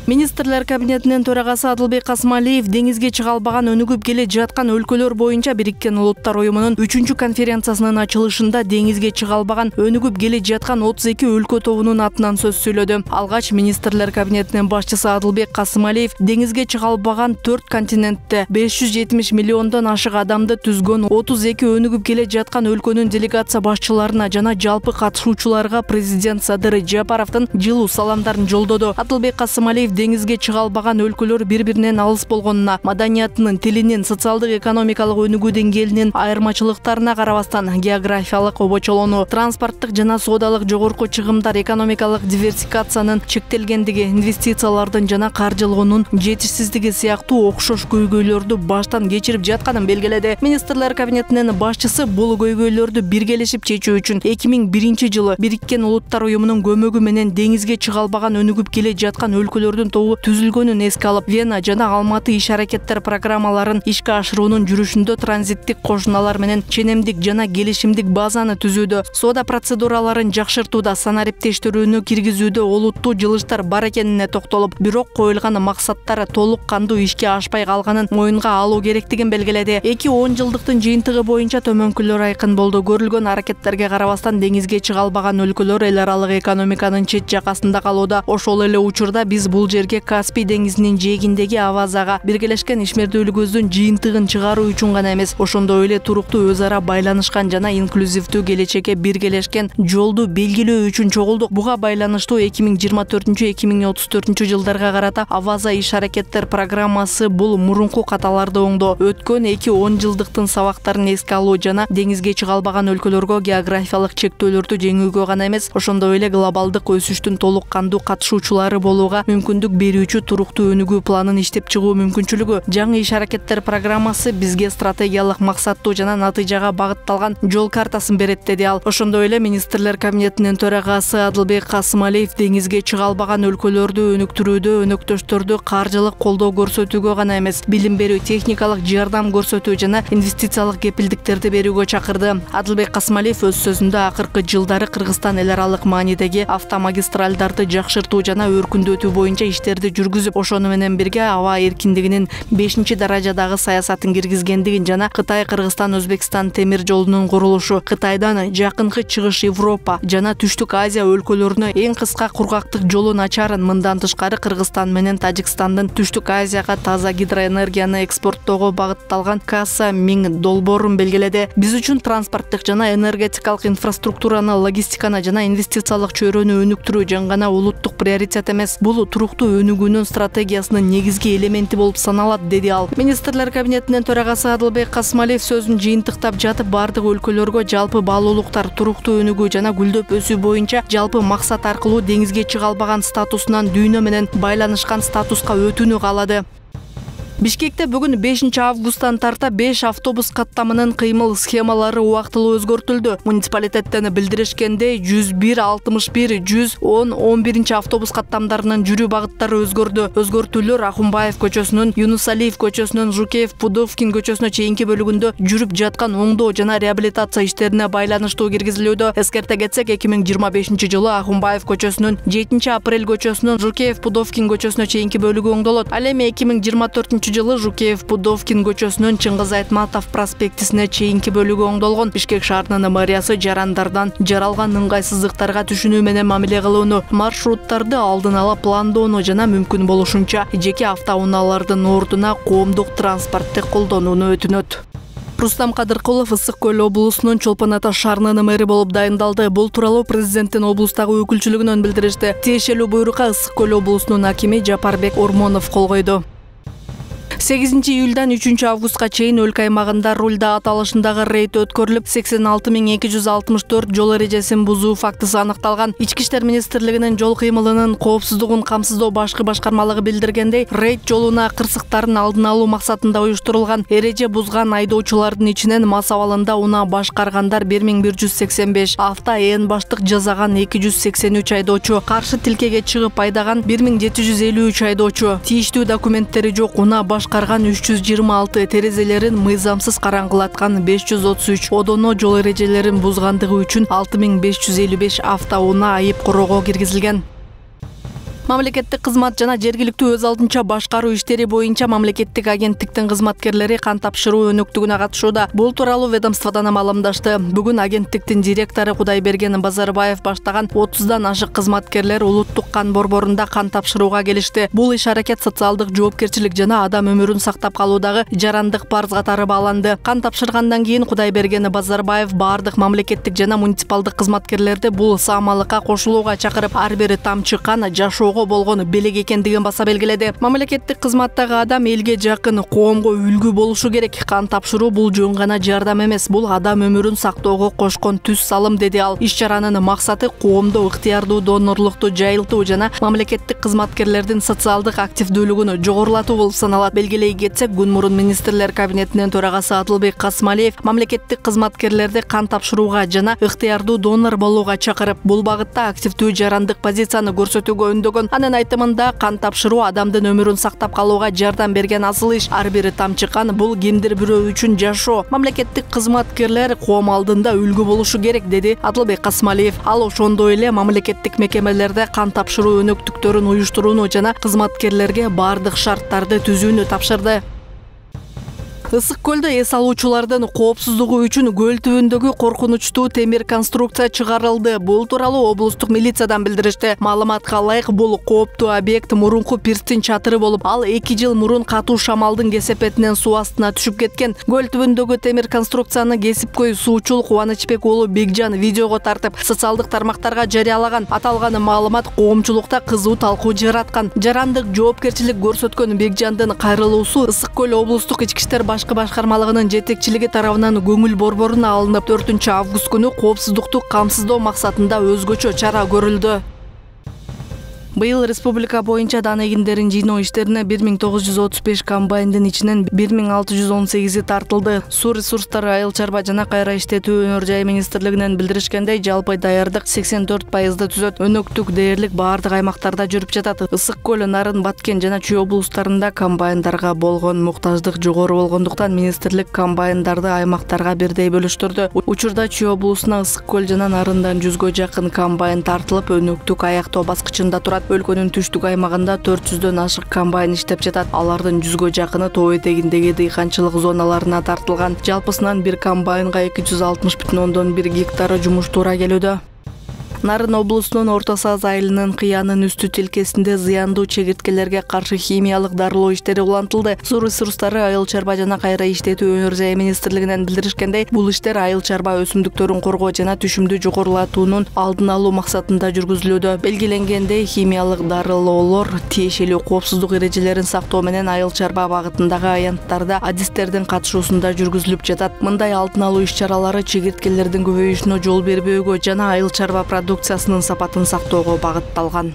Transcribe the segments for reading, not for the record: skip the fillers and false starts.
Министрлер кабинетинин төрагасы Адылбек Касымалиев деңизге чыга албаган өнүгүп келе жаткан өлкөлөр боюнча Бириккен Улуттар уюмунун 3-чү конференциясынын ачылышында деңизге чыга албаган өнүгүп келе жаткан 32 өлкө тобунун атынан сөз сүйлөдү. Алгач министрлер кабинетинин башчысы Адылбек Касымалиев деңизге чыга албаган 4 континентте 570 миллиондон ашык адамды түзгөн 32 өнүгүп келе жаткан өлкөнүн делегация башчыларына жана жалпы катышуучуларга президент Садыр Жапаровдун жылуу саламдарын жолдоду. Адылбек Касымалиев деңизге чыга албаган өлкөлөр бири-биринен алыс болгонуна, маданиятынын, тилинин, социалдык экономикалык өнүгүү деңгээлинин айырмачылыктарына карабастан географиялык обочолоону, транспорттук жана соодалык жогорку чыгымдар, экономикалык диверсификациянын чектелгендиги, инвестициялардын жана каржылоонун жетишсиздиги сыяктуу окшош көйгөйлөрдү баштан кечирип жатканын белгиледи. Министрлер кабинетинин башчысы бул көйгөйлөрдү биргелешип чечүү үчүн 2001-жылы Бириккен Улуттар уюмунун көмөгү менен деңизге чыга албаган өнүгүп келе жаткан өлкөлөрдүн тобу түзүлгөнүн эске алып, Вена жана Алматы иш-аракеттер программаларын ишке ашыруунун жүрүшүндө транзиттик кошуналар менен ченемдик жана келишимдик базаны түзүүдө, соода процедураларын жакшыртууда, санариптештирүүнү киргизүүдө олуттуу жылыштар бар экенине токтолуп, бирок коюлган максаттар толук кандуу ишке ашпай калганын моюнга алуу керектигин белгиледи. 2-10 жылдыктын жыйынтыгы боюнча төмөнкүлөр айкын болду. Көрүлгөн аракеттерге карабастан деңизге чыга албаган өлкөлөр эл аралык экономиканын чет жакасында калууда. Ошол эле учурда биз бул жерге Каспий деңизинин жээгиндеги Авазага биргелешкен ишмердүүлүгүбүздүн жыйынтыгын чыгаруу үчүн гана эмес, ошондой эле туруктуу өз ара байланышкан жана инклюзивдүү келечекке биргелешкен жолду белгилөө үчүн чогулдук. Буга байланыштуу 2024-2034 жылдарга карата Аваза иш-аракеттер программасы бул мурунку каталарды оңдоо, өткөн 2-10 жылдыктын сабактарын эске алуу жана деңизге чыга албаган өлкөлөргө географиялык чектөөлөрдү жеңүүгө гана эмес, ошондой эле глобалдык өсүштүн толук кандуу катышуучулары болууга мүмкүндүк берүүчү туруктуу өнүгүү планын иштеп чыгуу мүмкүнчүлүгү. Жаңы иш-аракеттер программасы бизге стратегиялык максаттуу жана натыйжага багытталган жол картасын берет, деди ал. Ошондой эле министрлер кабинетинин төрагасы Адылбек Касымалиев деңизге чыга албаган өлкөлөрдү өнүктүрүүдө өнөктөштөрдү каржылык колдоо көрсөтүүгө гана эмес, билим берүү, техникалык жардам көрсөтүү жана инвестициялык кепилдиктерди берүүгө чакырды. Адылбек Касымалиев өз сөзүндө акыркы жылдары Кыргызстан эл аралык маанидеги автомагистралдарды жакшыртуу жана өркүндөтүү боюнча иштерди жүргүзүп, ошону менен бирге аба эркиндигинин 5-даражадагы саясатын киргизгендигин жана Кытай, Кыргызстан, Өзбекстан темир жолунун курулушу, Кытайдан жакынкы чыгыш Европа жана Түштүк Азия өлкөлөрүнө эң кыска кургактык жолун ачарын, мындан тышкары Кыргызстан менен Тажикстандын Түштүк Азияга таза гидроэнергияны экспорттоого багытталган касса 1000 долбоорун белгиледи. Биз үчүн транспорттук жана энергетикалык инфраструктураны, логистиканы жана инвестициялык чөйрөнү өнүктүрүү жаңгана улуттук приоритет эмес, бул туруктуу өнүгүүнүн стратегиясынын негизги элементи болуп саналат, деди ал. Министрлер кабинетинин төрагасы Адылбек Касымалиев сөзүн жыйынтыктап жатып, бардык өлкөлөргө жалпы баалуулуктар, туруктуу өнүгүү жана гүлдөп өсүү боюнча жалпы максат аркылуу деңизге чыга албаган статусунан дүйнө менен байланышкан статуска өтүүнү каалады. Бишкекте бүгүн 5-августтан тарта 5 автобус каттамынын кыймыл схемалары убактылуу өзгөртүлдү. Муниципалитеттен билдиришкендей 101, 61, 110, 11 автобус каттамдарынын жүрүү багыттары өзгөрдү. Өзгөртүүлөр Ахунбаев көчөсүнүн, Юнусалиев көчөсүнүн, Жукеев, Пудовкин көчөсүнө чейинки бөлүгүндө жүрүп жаткан оңдоо жана реабилитация иштерине байланыштуу киргизилүүдө. Эскерте кетсек, 2025-жылы Ахунбаев көчөсүнүн, 7-апрель көчөсүнүн, Жукеев, Пудовкин көчөсүнө чейинки бөлүгү оңдолот. Ал эми 2024-жылы Жукеев, Пудовкин көчөсүнүн Чыңгыз Айтматов проспектисине чейинки бөлүгү оңдолгон. Бишкек шаарынын мэриясы жарандардан жаралган ыңгайсыздыктарга түшүнүү менен мамиле кылууну, маршруттарды алдын ала пландоону жана мүмкүн болушунча жеке автоунаалардын ордуна коомдук транспортты колдонууну өтүнөт. Рустам Кадыркулов Ысык Көл облусунун Чолпон Ата шаарынын мэри болуп дайындалды. Бул тууралуу президенттин облустагы өкүлчүлүгүнөн билдиришти. Тиешелүү буйрукка Ысык Көл облусунун акими Жапарбек Ормонов кол койду. 8 июльдан 3 августка чейин өлкө аймагында рульда аталышындагы рейд өткөрүлүп, 86.264 жол эрежесин бузуу фактысы аныкталган. Ички иштер министрлигинин жол кыймылынын коопсуздугун камсыздоо башкы башкармалыгы билдиргендей, рейд жолуна кырсыктарын алдын алуу максатында уюштурулган. Эреже бузган айдоочулардын ичинен мас абалында унаа башкаргандар 1185, авто ээн баштык жасаган 283 айдоочу, каршы тилкеге чыгып айдаган 1753 айдоочу, тийиштүү документтери жок унаа башкарган 326, терезелерин мыйзамсыз караңгылаткан 533, одоно жол эрежелерин бузгандыгы үчүн 6555 автоунаа айып короого киргизилген. Мамлекеттик кызмат жана жергиликтүү өз алдынча башкаруу иштери боюнча мамлекеттик агенттиктин кызматкерлери кан тапшыруу өнөктүгүнө катышууда. Бул тууралуу ведомстводон маалымдашты. Бүгүн агенттиктин директору Кудайберген Базарбаев баштаган 30дан ашык кызматкерлер улуттук кан борборунда кан тапшырууга келишти. Бул иш-аракет социалдык жоопкерчилик жана адам өмүрүн сактап калуудагы жарандык парз катары бааланды. Кан тапшыргандан кийин Кудайберген Базарбаев баардык мамлекеттик жана муниципалдык кызматкерлерди бул саамалыкка кошулууга чакырып, ар бир тамчы кан жашоого болгон белек экендигин баса белгиледи. Мамлекеттик кызматтагы адам элге жакын, коомго үлгү болушу керек. Кан тапшыруу бул жөн гана жардам эмес, бул адам өмүрүн сактоого кошкон түз салым, деди ал. Иш-чаранын максаты коомдо ыктыярдуу донорлукту жайылтуу жана мамлекеттик кызматкерлердин социалдык активдүүлүгүн жогорулатуу болуп саналат. Белгилей кетсек, күн мурун министрлер кабинетинин төрагасы Адылбек Касмалиев мамлекеттик кызматкерлерди кан тапшырууга жана ыктыярдуу донор болууга чакырып, бул багытта активдүү жарандык позицияны көрсөтүүгө үндөгөн. Анын айтымында, кан тапшыруу адамдын өмүрүн сактап калууга жардам берген асыл иш. Ар бир тамчы кан бул кимдир бирөө үчүн жашоо. Мамлекеттик кызматкерлер коом алдында үлгү болушу керек, деди Адылбек Касмалиев. Ал ошондой эле мамлекеттик мекемелерде кан тапшыруу өнөктүктөрүн уюштурууну жана кызматкерлерге бардык шарттарды түзүүнү тапшырды. Ысык көлдө эс алуучулардын коопсуздугу үчүн көл түбүндөгү коркунучтуу темир конструкция чыгарылды. Бул тууралуу облустук милициядан билдиришти. Маалыматка ылайык, бул кооптуу объект мурунку пирстин чатыры болуп, ал 2 жыл мурун катуу шамалдын кесепетинен суу астына түшүп кеткен. Көл түбүндөгү темир конструкцияны кесипкөй суучул Кубанычбек уулу Бекжан видеого тартып, социалдык тармактарга жарыялаган. Аталган маалымат коомчулукта кызуу талкуу жараткан. Жарандык жоопкерчилик көрсөткөн Бекжандын кайрылуусу Ысык көл облустук ички иштер башкармалыгынын жетекчилиги тарабынан көңүл борборуна алынып, 4 август күнү коопсуздукту камсыздоо максатында өзгөчө чара көрүлдү. Быйыл республика боюнча дан эгиндерин жыйноо иштерине 1935 комбайндын ичинен 1618 тартылды. Суу ресурстары, айыл чарба жана кайра иштетүү өнөр жай министрлигинен билдиришкендей, жалпы даярдык 84% түзөт. Өнөктүк дээрлик баардык аймактарда жүрүп жатат. Ысык көл, Нарын, Баткен жана Чүй облустарында комбайндарга болгон муктаждык жогору болгондуктан министрлик комбайндарды аймактарга бирдей бөлүштүрдү. Учурда Чүй облусуна Ысык көл жана Нарындан 100гө жакын комбайн тартылып, өнөктүк аяктоо баскычында турат. Өлкөнүн түштүк аймагында 400дөн ашык комбайн иштеп жатат. Алардын 100гө жакыны тоо этегиндеги дыйканчылык зоналарына тартылган. Жалпысынан бир комбайнга 260,1 гектары жумуш туура келүүдө. Нарын облусунун Орто Саз айылынын кыянын үстү тилкесинде зыяндуу чегирткелерге каршы химиялык дарылоо иштери улантылды. Суу ресурстары, айыл чарба жана кайра иштетүү өнөр жай министрлигинен билдиришкендей, бул иштер айыл чарба өсүмдүктөрүн коргоо жана түшүмдү жогорулатуунун алдын алуу максатында жүргүзүлүүдө. Белгиленгендей, химиялык дарылоолор тиешелүү коопсуздук эрежелерин сактоо менен айыл чарба багытындагы аянттарда адистердин катышуусунда жүргүзүлүп жатат. Мындай алдын алуу иш-чаралары чегирткелердин көбөйүшүнө жол бербөөгө жана айыл чарба продукциясынын сапатын сактоого багытталган.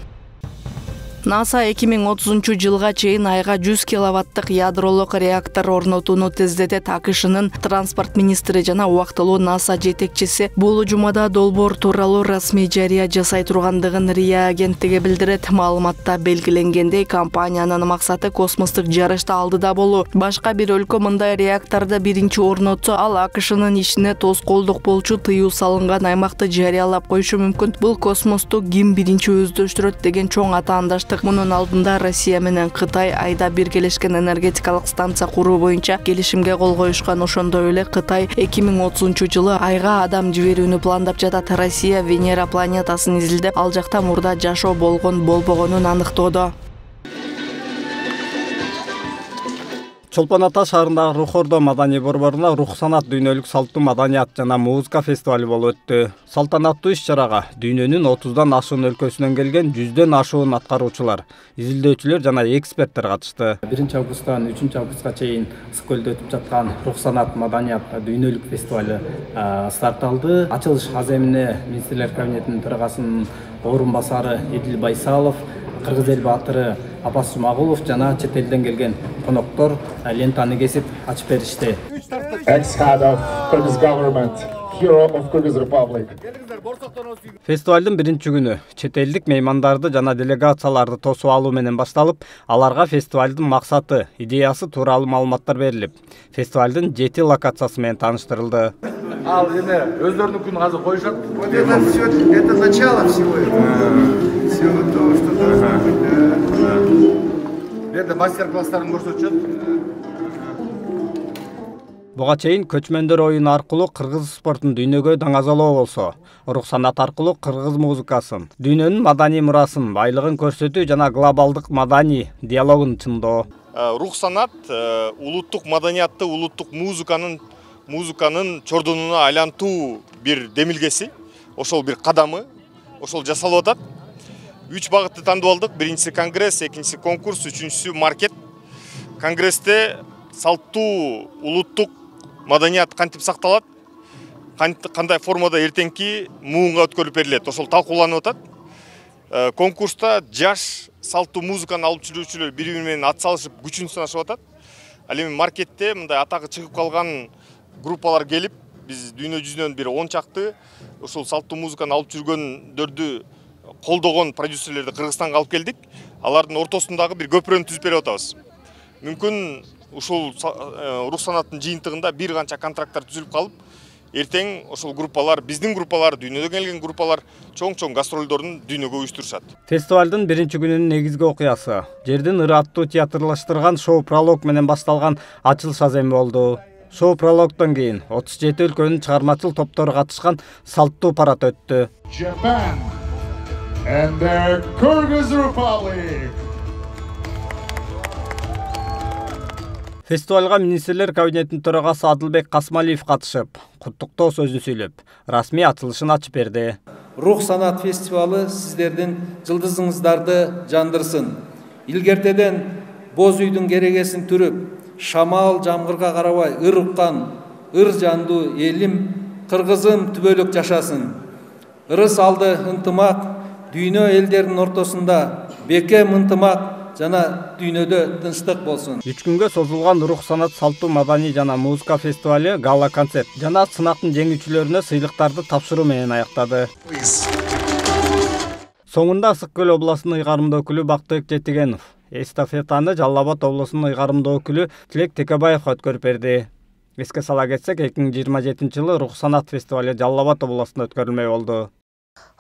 НАСА 2030 жылга чейин айга 100 киловаттык ядролук реактор орнотууну тездетет. АКШнын транспорт министри жана убактылуу НАСА жетекчиси бул жумада долбоор тууралуу расмий жарыя жасай тургандыгын РИА агенттиги билдирет. Маалыматта белгиленгендей, компаниянын максаты космостук жарышта алдыда болуу. Башка бир өлкө мындай реакторду биринчи орнотсо, ал АКШнын ишине тоскоолдук болчу тыюу салынган аймакты жарыялап коюшу мүмкүн. Бул космосту ким биринчи өздөштүрөт деген чоң атаандаштык. Мунун алдында Россия менен Кытай айда биргелешкен энергетикалык станция куруу боюнча келишимге кол коюшкан. Ошондой эле Кытай 2030 жылы айга адам жиберүүнү пландап жатат. Россия Венера планетасын изилдеп, ал жакта мурда жашоо болгон болбогонун аныктоодо. Чолпон Ата шаарындагы Рух Ордо маданий борборуна рух санат, дүйнөлүк салттуу маданият жана музыка фестивали болуп өттү. Салтанаттуу иш-чарага дүйнөнүн 30дан ашуун өлкөсүнөн келген 100дөн ашуун аткаруучулар, изилдөөчүлөр жана эксперттер катышты. 1 августтан 3 августка чейин Ысык көлдө өтүп жаткан рух санат, маданият, дүйнөлүк фестивали старт алды. Ачылыш аземине министрлер кабинетинин төрагасынын орун басары Эдил Байсалов, Кыргыз эл баатыры Апас Жумагулов жана чет элден келген коноктор лентаны кесип ачып беришти. Ex-head of Kyrgyz government, hero of Kyrgyz Republic. Фестивалдын биринчи күнү чет элдик меймандарды жана делегацияларды тосуп алуу менен башталып, аларга фестивалдын максаты, идеясы тууралуу маалыматтар берилип, фестивалдын 7 локациясы менен тааныштырылды. Ал эме өздөрүнүн күнүн азыр коюшат. Вот это все, это начало всего этого. Спасибо, то, что бу жерде мастер-класстарын көрсөтүшөт. Буга чейин көчмөндөр оюну аркылуу кыргыз спортун дүйнөгө даңазалоо болсо, рух санат аркылуу кыргыз музыкасын, дүйнөнүн маданий мурасын, байлыгын көрсөтүү жана глобалдык маданий диалогун чыңдоо. Рух санат улуттук маданиятты, улуттук музыканын чордонуна айлантуу бир демилгеси, ошол бир кадамы, ошол жасалып атат. 3 багытты тандап алдык. Биринчиси конгресс, экинчиси конкурс, үчүнчүсү маркет. Конгрессте салттуу улуттук маданият кантип сакталат, кандай формада эртеңки муунга өткөрүлүп берилет, ошол талкууланып атат. Конкурста жаш салттуу музыканы алып жүрүүчүлөр бири-бири менен ат салышып күчүн сынашып атат. Ал эми маркетте мындай атагы чыгып калган группалар келип, биз дүйнө жүзүнөн бир 10 чакты ошол салттуу музыканы алып жүргөндөрдү колдогон продюсерлерди Кыргызстанга алып келдик. Алардын ортосундагы бир көпүрөнү түзүп берип атабыз. Мүмкүн ушул рух санаттын жыйынтыгында бир канча контракттар түзүлүп калып, эртең ошол группалар, биздин группалар, дүйнөдөн келген группалар чоң-чоң гастролдорун дүйнөгө уюштурушат. Фестивалдын биринчи күнүнүн негизги окуясы жердин ыры аттуу театрлаштырган шоу пролог менен башталган ачылыш аземи болду. Шоу прологдон кийин 37 өлкөнүн чыгармачыл топтору катышкан салттуу парад өттү. Japan and the Kyrgyz Republic. Фестивалга министрлер кабинетинин төрагасы Адылбек Касмалиев катышып, куттуктоо сөзүн сүйлөп, расмий ачылышын ачып берди. Рух санат фестивалы сиздердин жылдызыңыздарды жандырсын. Илгертеден боз үйдүн керегесин түрүп, шамал жамгырга карабай ыр уккан, ыр жандуу элим, кыргызым түбөлүк жашасын. Ырыс алды ынтымак, дүйнө элдеринин ортосунда бекем ынтымак жана дүйнөдө тынчтык болсун. 3 күнгө созулган рух санат салттуу маданий жана музыка фестивалы гала концерт жана сынактын жеңүүчүлөрүнө сыйлыктарды тапшыруу менен аяктады. Соңунда Ысык Көл областынын ыйгарымдуу өкүлү Бактыбек Жетигенов эстафетаны Жалал Абад областынын ыйгарымдуу өкүлү Тилек Текебаевга өткөрүп берди. Эске сала кетсек, 2027-жылы рух санат фестивалы Жалал Абад областында өткөрүлмөй болду.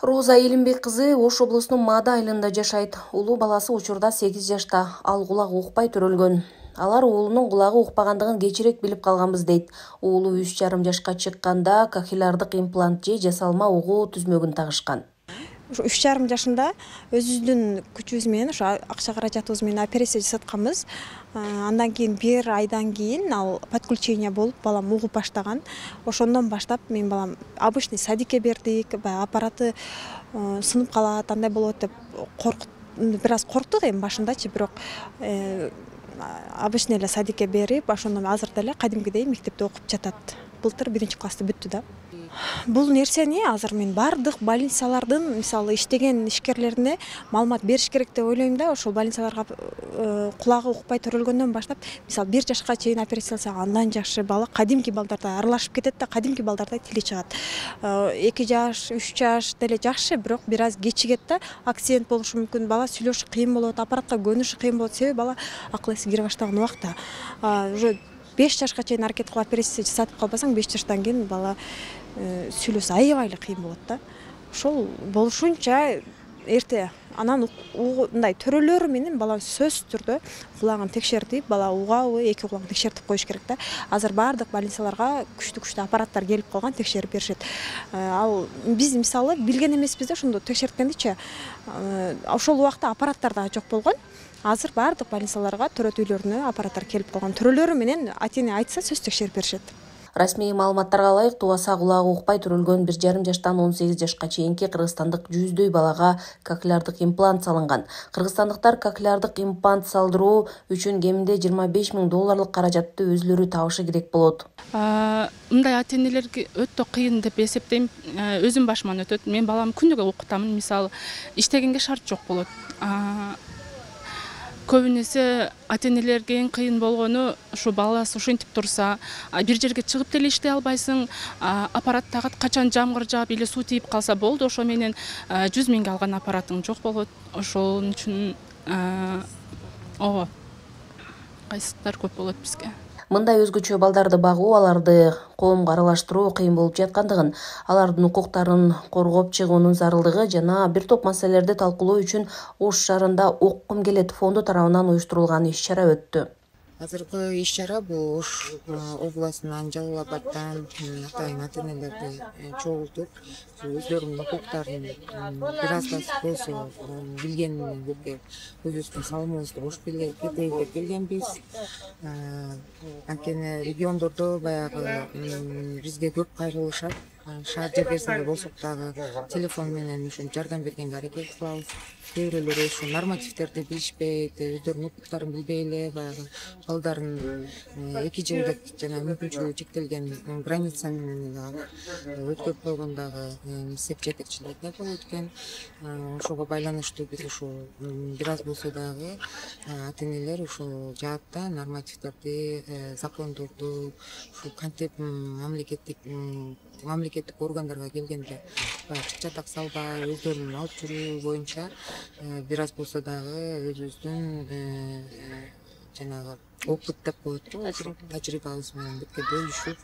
Роза Элимбек кызы Ош облусунун Маада айылында жашайт. Улуу баласы учурда 8 жашта, ал кулак укпай төрөлгөн. Алар уулунун кулагы укпагандыгын кечирээк билип калганбыз дейт. Уулу 3,5 жашка чыкканда кохлеардык имплант же жасалма угуу түзмөгүн тагышкан. 3,5 жашында өзүбүздүн күчүбүз менен ошо акча каражатыбыз менен операция жасатканбыз. Андан кийин 1 айдан кийин ал подключение болуп балам угуп баштаган. Ошондон баштап мен балам обычный садикке бердик, аппараты сынып калат, андай болот деп бир аз корктук эми башындачы, бирок обычный эле садикке берип, ошондон азыр деле кадимкидей мектепте окуп жатат. Былтыр 1-классты бүттү да. Бул нерсени азыр мен бардык больницалардын, мисалы иштеген ишкерлерине маалымат бериш керек деп ойлойм да. Ошол больницаларга кулагы укпай төрөлгөндөн баштап, мисалы 1 жашка чейин операция кылса андан жакшы, бала кадимки балдардай аралашып кетет да, кадимки балдардай тили чыгат. 2 жаш, 3 жаш деле жакшы, бирок бир аз кечигет да, акцент болушу мүмкүн, бала сүйлөшү кыйын болот, аппаратка көнүшү кыйын болот, себеби бала акыл эси кире баштаган убакта. Уже 5 жашка чейин аракет кылып операция жасатып калбасаң, 5 жаштан кийин бала сүйлөсө аябай эле кыйын болот да. Ошол болушунча эрте анан мындай төрөлөрү менен бала сөзсүз түрдө кулагын текшертип, бала угабы, 2 кулагын текшертип коюш керек да. Азыр бардык больницаларга күчтүү аппараттар келип калган, текшерип беришет. Ал биз мисалы билген эмеспиз да, ошондо текшерткендичи. Ошол убакта аппараттар да жок болгон. Азыр бардык больницаларга төрөт үйлөрүнө аппараттар келип калган. Төрөлөрү менен ата-эне айтса сөз текшерип беришет. Расмий маалыматтарга ылайык, тубаса кулагы укпай төрөлгөн 1,5 жаштан 18 жашка чейинки кыргызстандык 100дөй балага кохлеардык имплант салынган. Кыргызстандыктар кохлеардык имплант салдыруу үчүн кеминде $25,000 каражатты өзүлөрү табышы керек болот. Мындай ата-энелерге өтө кыйын деп эсептейм. Өзүм башыман өтөт. Мен баламды күндүгө окутамын. Мисалы, иштегенге шарт жок болот. Көбүнесе ата-энелерге эң кыйын болгону ушу баласы ушинтип турса, бир жерге чыгып деле иштей албайсың, аппарат тагат качан жамгыр жаап или суу тийип калса болду, ошо менен 100 миңге алган аппаратың жок болот. Ошол үчүн кайсылыктар көп болот бизге. Мындай өзгөчө балдарды багуу, аларды коомго аралаштыруу кыйын болуп жаткандыгын, алардын укуктарын коргоп чыгуунун зарылдыгы жана бир топ маселелерди талкуулоо үчүн Ош шаарында Оккум келет фонду тарабынан уюштурулган иш-чара өттү. Азыркы иш-чара бул Ош областынан, Жалал Абадтан атайын ата-энелерди чогултуп, өздөрүнүн укуктарын бир аз да болсо билгени менен бирге өзүбүздүн салымыбызды кошуп кетейик деп келгенбиз. Анткени региондордо баягы бизге көп кайрылышат. Шаар жергесинде болсок дагы телефон менен ушинтип жардам бергенге аракет кылабыз. Кээ бирөөлөр ушу нормативдерди билишпейт, өздөрүнүн укуктарын билбей эле баягы балдарын 2 жылдык жана мүмкүнчүлүгү чектелген граница менен өткөрүп койгон дагы мектеп жетекчилерде болот экен. Ошого байланыштуу биз ушу бир аз болсо дагы ата-энелер ушул жаатта нормативдерди, закондорду ушу кантип мамлекеттик органдарга келгенде чатак салбай өздөрүнүн алып жүрүү боюнча бир аз болсо дагы өзүбүздүн жанагы опыт деп коетпу, тажрыйбабыз менен бирге бөлүшүп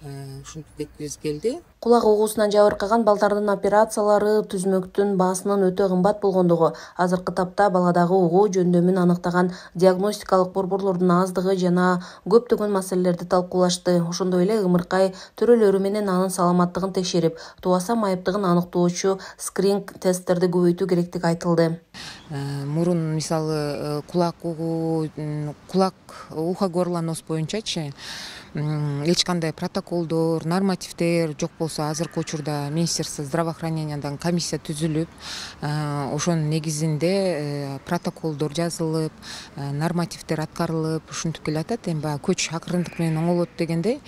ушинтип деткибиз келди. Кулак угуусунан жабыркаган балдардын операциялары түзмөктүн баасынын өтө кымбат болгондугу, азыркы тапта баладагы угуу жөндөмүн аныктаган диагностикалык борборлордун аздыгы жана көптөгөн маселелерди талкуулашты. Ошондой эле ымыркай төрөлөрү менен анын саламаттыгын текшерип, тубаса майыптыгын аныктоочу скрининг тесттерди көбөйтүү керектиги айтылды. Мурун мисалы кулак ухо горла нос боюнчачы эч кандай протоколдор, нормативдер жок болсо, азыркы учурда Министерство здравоохранениядан комиссия түзүлүп, ошонун негизинде протоколдор жазылып, нормативдер аткарылып, ушинтип келатат. Эми баягы көч акырындык менен оңолот дегендей,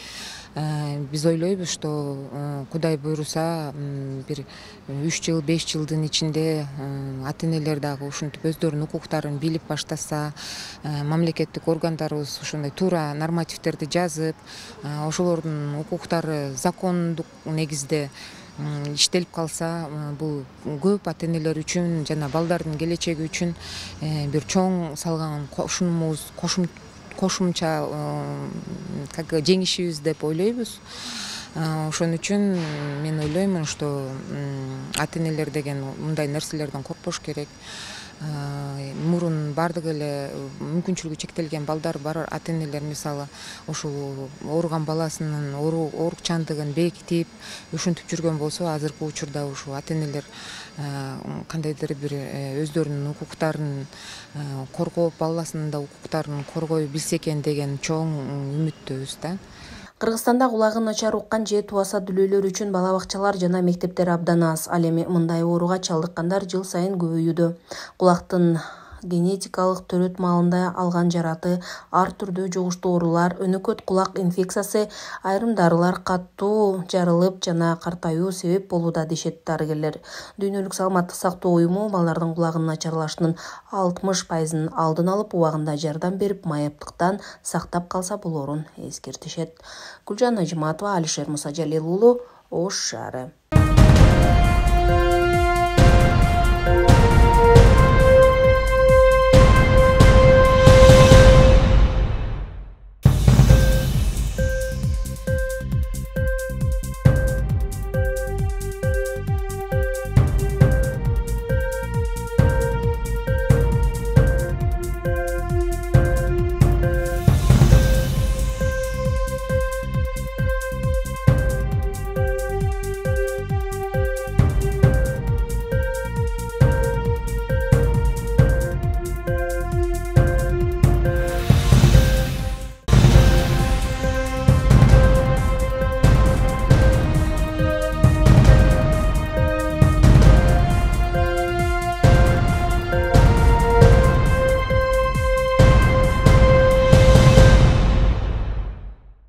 биз ойлойбуз, что Кудай буйруса бир 3 жыл, 5 жылдын ичинде ата-энелер дагы ушинтип өздөрүнүн укуктарын билип баштаса, мамлекеттик органдарыбыз ошондой туура нормативдерди жазып, ошолордун укуктары закондук негизде иштелип калса, бул көп ата-энелер үчүн жана балдардын келечеги үчүн бир чоң салган кошумча жеңишибиз деп ойлойбуз. Ошон үчүн мен ойлоймун, что ата-энелер деген мындай нерселерден коркпош керек. Мурун бардыгы эле мүмкүнчүлүгү чектелген балдар бар ата-энелер мисалы ушул ооруган баласынын оорукчандыгын бекитип, ушинтип жүргөн болсо, азыркы учурда ушул ата-энелер кандайдыр бир өздөрүнүн укуктарын коргоп, баласынын да укуктарын коргой билсе экен деген чоң үмүттөбүз да. Кыргызстанда кулагы начар уккан же тубаса дүлөөлөр үчүн бала бакчалар жана мектептер абдан аз. Ал эми мындай ооруга чалдыккандар жыл сайын көбөйүүдө. Кулактын генетикалык төрөт маалында алган жараты, ар түрдүү жугуштуу оорулар, өнөкөт кулак инфекциясы, айрым дарылар катуу жарылып жана картаюу себеп болууда дешет дарыгерлер. Дүйнөлүк саламаттык сактоо уюму балдардын кулагынын начарлашынын 60% алдын алып, убагында жардам берип, майыптыктан сактап калса болорун эскертишет. Гүлжан Нажиматова, Алишер Мусажалил уулу, Ош шаары.